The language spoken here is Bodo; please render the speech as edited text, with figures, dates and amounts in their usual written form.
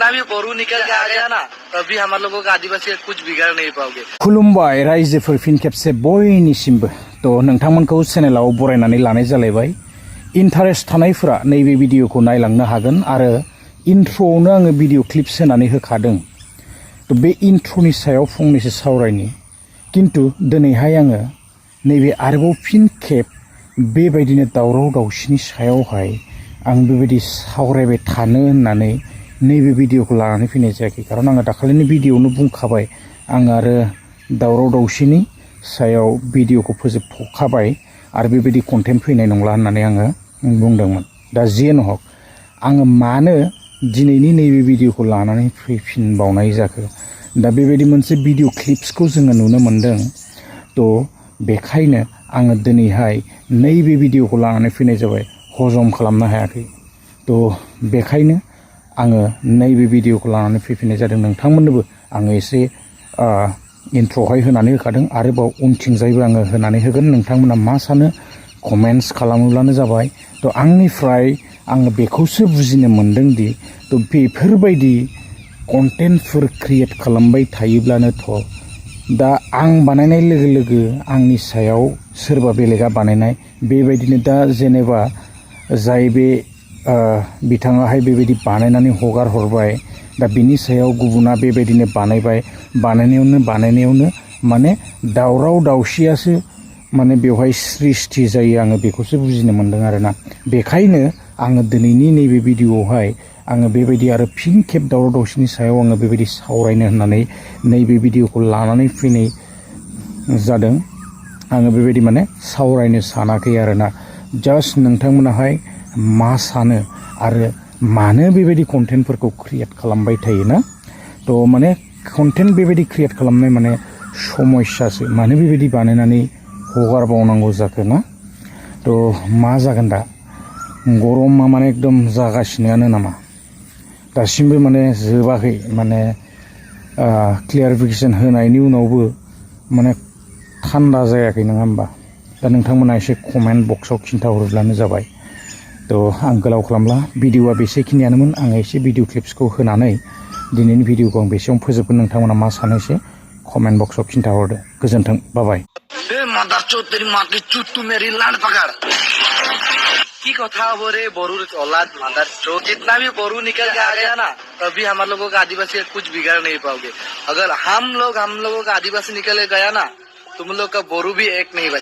जितना भी बोरू निकल के आ गया ना तभी हमारे लोगों का आदिवासी कुछ बिगाड़ नहीं पाओगे। खुलुमबाय रायजोफोर फिन खेबसे बयनिसिमबो तो नोंथांमोनखौ चेनेलाव बरायनानै लानाय जालायबाय। इन्टारेस्ट थानायफोरा नैबे भिडिअखौ नायलांनो हागोन आरो इन्ट्र'आवनो आङो भिडिअ क्लिप्स होनानै होखादों। तो बे इन्ट्र'नि सायाव फंनैसो सावरायनि किन्तु दिनैहाय आङो नैबे आरोबाव फिन खेब बेबायदिनो दावराव दावसिनि सायावहाय आं बेबायदि सावरायबाय थानो होननानै नैबे भिडिअखौ लानानै फैनाय जायाखै। खारन आङो दाखालिनि भिडिअआवनो बुंखाबाय आं आरो दावराव दावसिनि सायाव भिडिअखौ फोजोबथ'खाबाय आरो बेबायदि कन्टेन्ट फैनाय नंला होननानै आङो बुंदोंमोन। दा जियानो हक आङो मानो दिनैनि नैबे भिडिअखौ लानानै फैफिनबावनाय जाखो, दा बेबायदि मोनसे भिडिअ क्लिप्सखौ जोङो नुनो मोनदों। तो बेखायनो आङो दिनैहाय नैबे भिडिअखौ लानानै फैनाय जाबाय, हजम खालामनो हायाखै। तो बेखायनो आङो नैबे भिडिअखौ लानानै फैफिननाय जादों। नोंथांमोननोबो आङो एसे इन्ट्र'हाय होनानै होखादों, आरोबाव उनथिंजायबो आङो होनानै होगोन। नोंथांमोना मा सानो कमेन्ट्स खालामोब्लानो जाबाय। तो आंनिफ्राय आङो बेखौसो बुजिनो मोनदों दि तो बेफोरबायदि कन्टेन्टफोर क्रिएट खालामबाय थायोब्लानोथ' दा आं बानायनाय लोगो लोगो आंनि सायाव सोरबा बेलेगा बानायनाय बेबायदिनो दा जेनेबा जाय बे बिथाङाहाय बेबायदि बानायनानै हगार हरबाय, दा बिनि सायाव गुबुना बेबायदिनो बानायबाय, बानायनायावनो माने दावराव दावसियासो माने बेवहाय सृष्टि जायो। आङो बेखौसो बुजिनो मोनदों आरोना। बेखायनो आङो दिनैनि नैबे भिडिअआवहाय आङो बेबायदि आरो फिन खेब दावराव दावसिनि सायाव आङो बेबायदि सावरायनो होननानै नैबे भिडिअखौ लानानै फैनाय जादों। आङो बेबायदि माने सावरायनो सानाखै आरोना। जास्ट नोंथांमोनाहाय मा सानो आरो मानो बेबायदि कन्टेन्टफोरखौ क्रिएट खालामबाय थायोना। तो माने कन्टेन्ट बेबायदि क्रिएट खालामनाय माने समस्यासो, मानो बेबायदि बानायनानै हगारबावनांगौ जाखो ना। तो मा जागोन दा, गरमा माने एकदम जागासिनोआनो नामा, दासिमबो माने जोबाखै। माने क्लियारिफिकेसन होनायनि उनावबो माने थान्दा जायाखै नङा होमबा। दा नोंथांमोना एसे कमेन्ट बक्सआव खिन्थाहरोब्लानो जाबाय। तो आं गोलाव खालामला, भिडिअआ बेसेखिनियानोमोन। आङो एसे भिडिअ क्लिप्सखौ होनानै दिनैनि भिडिअखौ आं बेसेयावनो फोजोबगोन। नोंथांमोना मा सानो एसे कमेन्ट बक्सआव खिन्थाहरदो। गोजोन्थों, बाय। की कथा हो रे बोरू औलाद मादर चो, जितना भी बोरू निकल के आ गया ना तभी हमारे लोगों का आदिवासी कुछ बिगाड़ नहीं पाओगे। अगर हम लोगों का आदिवासी निकल के गया ना, तुम लोग का बोरू भी एक नहीं बचा।